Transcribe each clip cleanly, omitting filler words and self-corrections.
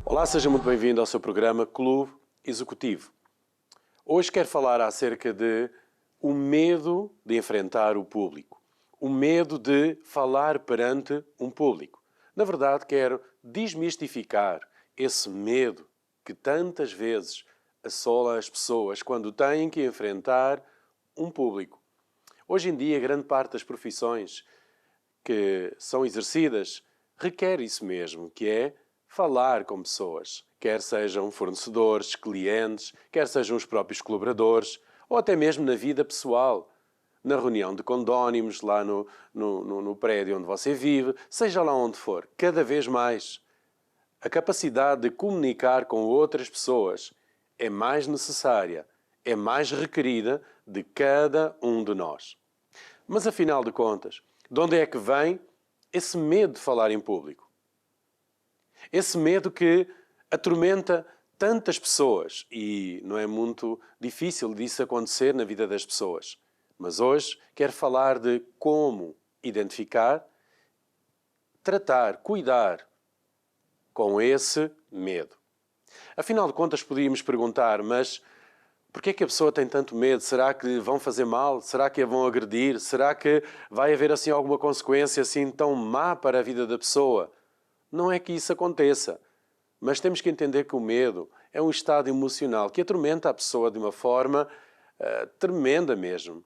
Olá, seja muito bem-vindo ao seu programa Clube Executivo. Hoje quero falar acerca de o medo de enfrentar o público, o medo de falar perante um público. Na verdade, quero desmistificar esse medo que tantas vezes assola as pessoas quando têm que enfrentar um público. Hoje em dia, grande parte das profissões que são exercidas requer isso mesmo, que é falar com pessoas, quer sejam fornecedores, clientes, quer sejam os próprios colaboradores, ou até mesmo na vida pessoal, na reunião de condónimos, lá no prédio onde você vive, seja lá onde for. Cada vez mais, a capacidade de comunicar com outras pessoas é mais necessária, é mais requerida de cada um de nós. Mas, afinal de contas, de onde é que vem esse medo de falar em público? Esse medo que atormenta tantas pessoas e não é muito difícil disso acontecer na vida das pessoas. Mas hoje quero falar de como identificar, tratar, cuidar com esse medo. Afinal de contas, podíamos perguntar, mas porquê é que a pessoa tem tanto medo? Será que vão fazer mal? Será que a vão agredir? Será que vai haver assim alguma consequência assim tão má para a vida da pessoa? Não é que isso aconteça, mas temos que entender que o medo é um estado emocional que atormenta a pessoa de uma forma tremenda mesmo.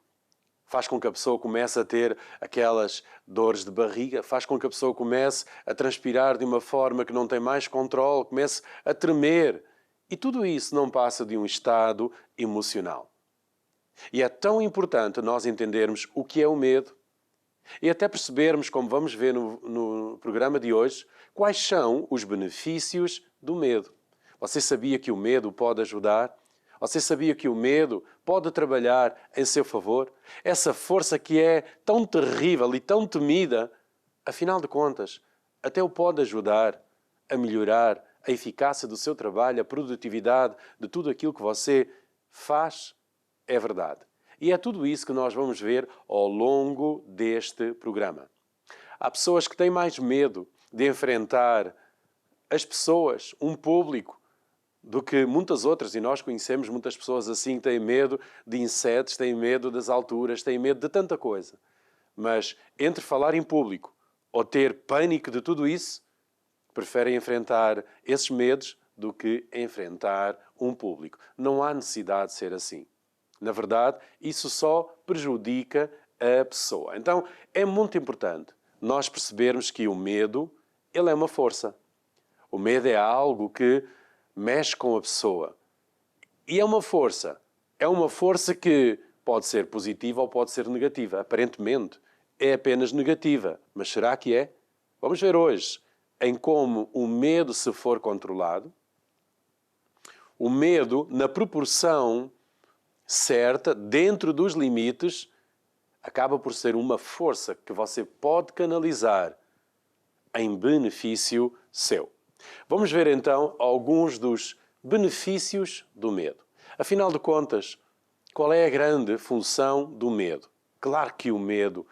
Faz com que a pessoa comece a ter aquelas dores de barriga, faz com que a pessoa comece a transpirar de uma forma que não tem mais controle, comece a tremer. E tudo isso não passa de um estado emocional. E é tão importante nós entendermos o que é o medo e até percebermos, como vamos ver no programa de hoje, quais são os benefícios do medo. Você sabia que o medo pode ajudar? Você sabia que o medo pode trabalhar em seu favor? Essa força que é tão terrível e tão temida, afinal de contas, até o pode ajudar a melhorar a eficácia do seu trabalho, a produtividade de tudo aquilo que você faz. É verdade. E é tudo isso que nós vamos ver ao longo deste programa. Há pessoas que têm mais medo de enfrentar as pessoas, um público, do que muitas outras, e nós conhecemos muitas pessoas assim que têm medo de insetos, têm medo das alturas, têm medo de tanta coisa. Mas entre falar em público ou ter pânico de tudo isso, preferem enfrentar esses medos do que enfrentar um público. Não há necessidade de ser assim. Na verdade, isso só prejudica a pessoa. Então, é muito importante nós percebermos que o medo, ele é uma força. O medo é algo que mexe com a pessoa. E é uma força. É uma força que pode ser positiva ou pode ser negativa. Aparentemente, é apenas negativa. Mas será que é? Vamos ver hoje em como o medo, se for controlado, o medo, na proporção certa, dentro dos limites, acaba por ser uma força que você pode canalizar em benefício seu. Vamos ver então alguns dos benefícios do medo. Afinal de contas, qual é a grande função do medo? Claro que o medo,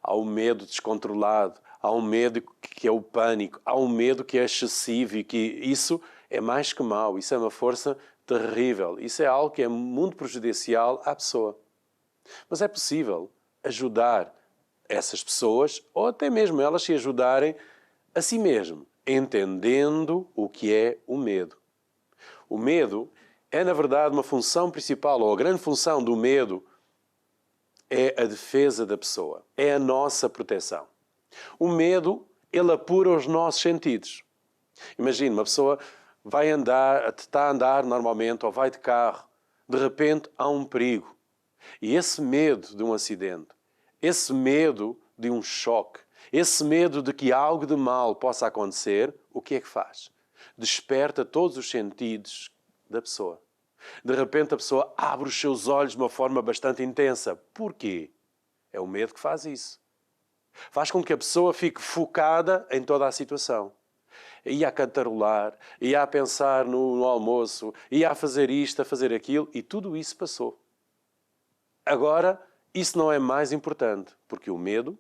há um medo descontrolado, há um medo que é o pânico, há um medo que é excessivo e que isso é mais que mau, isso é uma força terrível, isso é algo que é muito prejudicial à pessoa. Mas é possível ajudar essas pessoas, ou até mesmo elas se ajudarem a si mesmo, entendendo o que é o medo. O medo é, na verdade, uma função principal, ou a grande função do medo é a defesa da pessoa, é a nossa proteção. O medo, ele apura os nossos sentidos. Imagina, uma pessoa vai andar, está a andar normalmente, ou vai de carro, de repente há um perigo. E esse medo de um acidente, esse medo de um choque, esse medo de que algo de mal possa acontecer, o que é que faz? Desperta todos os sentidos da pessoa. De repente a pessoa abre os seus olhos de uma forma bastante intensa. Porquê? É o medo que faz isso. Faz com que a pessoa fique focada em toda a situação. Ia a cantarolar, ia a pensar no almoço, ia a fazer isto, a fazer aquilo, e tudo isso passou. Agora, isso não é mais importante, porque o medo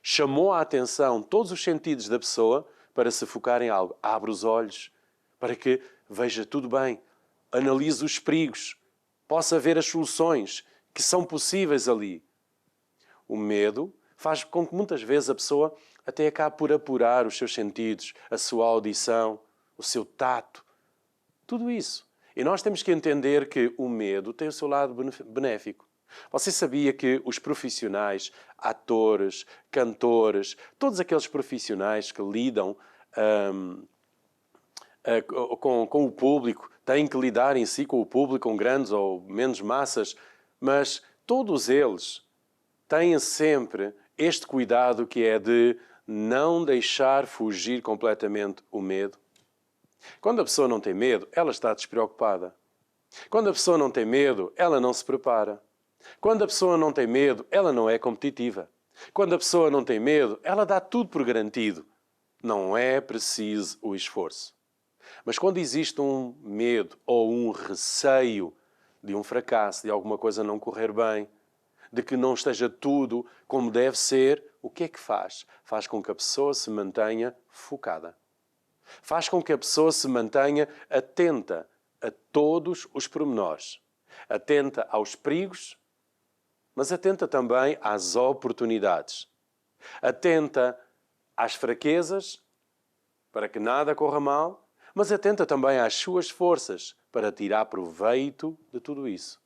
chamou a atenção, todos os sentidos da pessoa, para se focar em algo. Abre os olhos para que veja tudo bem, analise os perigos, possa ver as soluções que são possíveis ali. O medo faz com que muitas vezes a pessoa até acabe por apurar os seus sentidos, a sua audição, o seu tato, tudo isso. E nós temos que entender que o medo tem o seu lado benéfico. Você sabia que os profissionais, atores, cantores, todos aqueles profissionais que lidam com o público, têm que lidar em si com o público, com grandes ou menos massas, mas todos eles têm sempre este cuidado que é de não deixar fugir completamente o medo. Quando a pessoa não tem medo, ela está despreocupada. Quando a pessoa não tem medo, ela não se prepara. Quando a pessoa não tem medo, ela não é competitiva. Quando a pessoa não tem medo, ela dá tudo por garantido. Não é preciso o esforço. Mas quando existe um medo ou um receio de um fracasso, de alguma coisa não correr bem, de que não esteja tudo como deve ser, o que é que faz? Faz com que a pessoa se mantenha focada. Faz com que a pessoa se mantenha atenta a todos os pormenores. Atenta aos perigos, mas atenta também às oportunidades. Atenta às fraquezas, para que nada corra mal, mas atenta também às suas forças, para tirar proveito de tudo isso.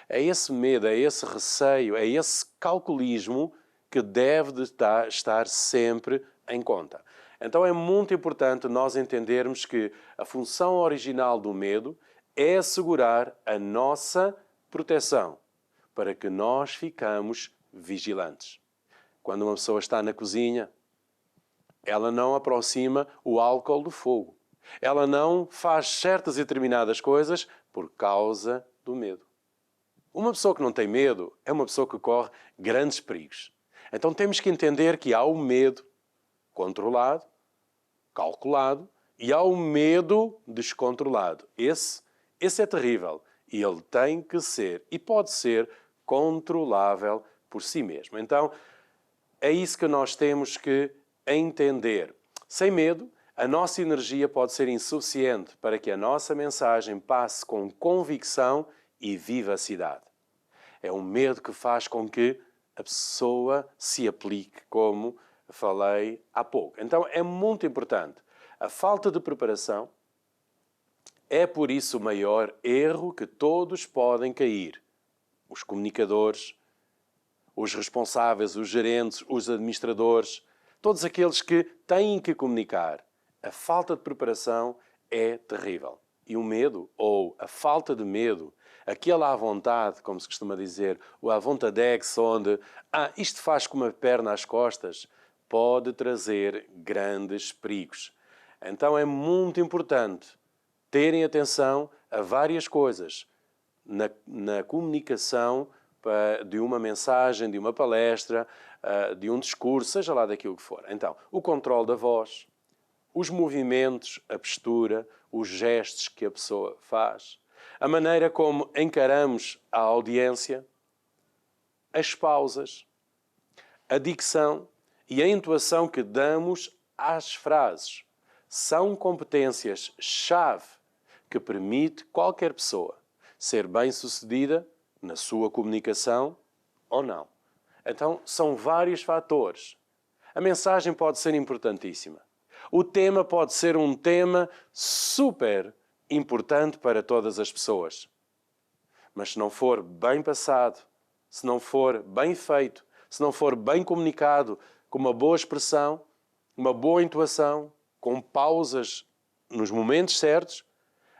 É esse medo, é esse receio, é esse calculismo que deve de estar sempre em conta. Então é muito importante nós entendermos que a função original do medo é assegurar a nossa proteção, para que nós ficamos vigilantes. Quando uma pessoa está na cozinha, ela não aproxima o álcool do fogo. Ela não faz certas e determinadas coisas por causa do medo. Uma pessoa que não tem medo é uma pessoa que corre grandes perigos. Então temos que entender que há o medo controlado, calculado, e há o medo descontrolado. Esse é terrível e ele tem que ser e pode ser controlável por si mesmo. Então é isso que nós temos que entender. Sem medo, a nossa energia pode ser insuficiente para que a nossa mensagem passe com convicção e vivacidade. É um medo que faz com que a pessoa se aplique, como falei há pouco. Então é muito importante. A falta de preparação é por isso o maior erro que todos podem cair. Os comunicadores, os responsáveis, os gerentes, os administradores, todos aqueles que têm que comunicar. A falta de preparação é terrível. E o medo, ou a falta de medo, aquela à vontade, como se costuma dizer, ou à vontadex, onde isto faz com uma perna às costas, pode trazer grandes perigos. Então é muito importante terem atenção a várias coisas na comunicação de uma mensagem, de uma palestra, de um discurso, seja lá daquilo que for. Então, o controle da voz, os movimentos, a postura, os gestos que a pessoa faz, a maneira como encaramos a audiência, as pausas, a dicção e a entoação que damos às frases são competências-chave que permite qualquer pessoa ser bem-sucedida na sua comunicação ou não. Então, são vários fatores. A mensagem pode ser importantíssima. O tema pode ser um tema super importante para todas as pessoas. Mas se não for bem passado, se não for bem feito, se não for bem comunicado, com uma boa expressão, uma boa entoação, com pausas nos momentos certos,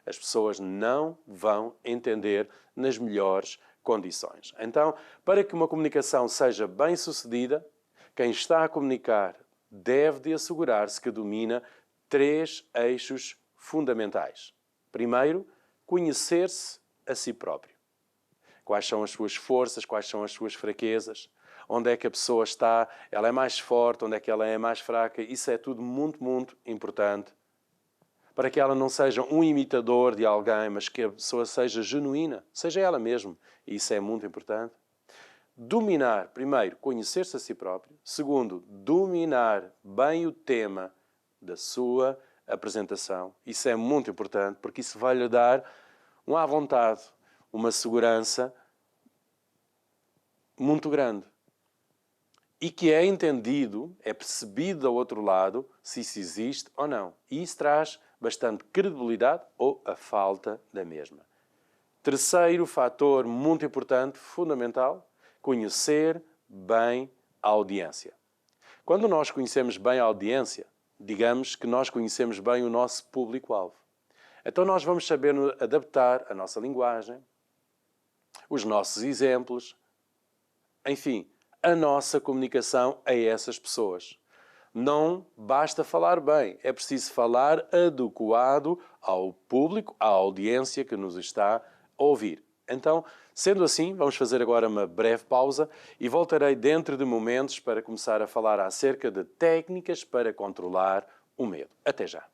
as pessoas não vão entender nas melhores condições. Então, para que uma comunicação seja bem sucedida, quem está a comunicar deve de assegurar-se que domina 3 eixos fundamentais. Primeiro, conhecer-se a si próprio. Quais são as suas forças, quais são as suas fraquezas, onde é que a pessoa está, ela é mais forte, onde é que ela é mais fraca. Isso é tudo muito, muito importante para que ela não seja um imitador de alguém, mas que a pessoa seja genuína, seja ela mesma. E isso é muito importante. Dominar, primeiro, conhecer-se a si próprio. Segundo, dominar bem o tema da sua apresentação. Isso é muito importante, porque isso vai lhe dar um à vontade, uma segurança muito grande. E que é entendido, é percebido ao outro lado, se isso existe ou não. E isso traz bastante credibilidade ou a falta da mesma. Terceiro fator muito importante, fundamental, conhecer bem a audiência. Quando nós conhecemos bem a audiência, digamos que nós conhecemos bem o nosso público-alvo. Então nós vamos saber adaptar a nossa linguagem, os nossos exemplos, enfim, a nossa comunicação a essas pessoas. Não basta falar bem, é preciso falar adequado ao público, à audiência que nos está a ouvir. Então, sendo assim, vamos fazer agora uma breve pausa e voltarei dentro de momentos para começar a falar acerca de técnicas para controlar o medo. Até já!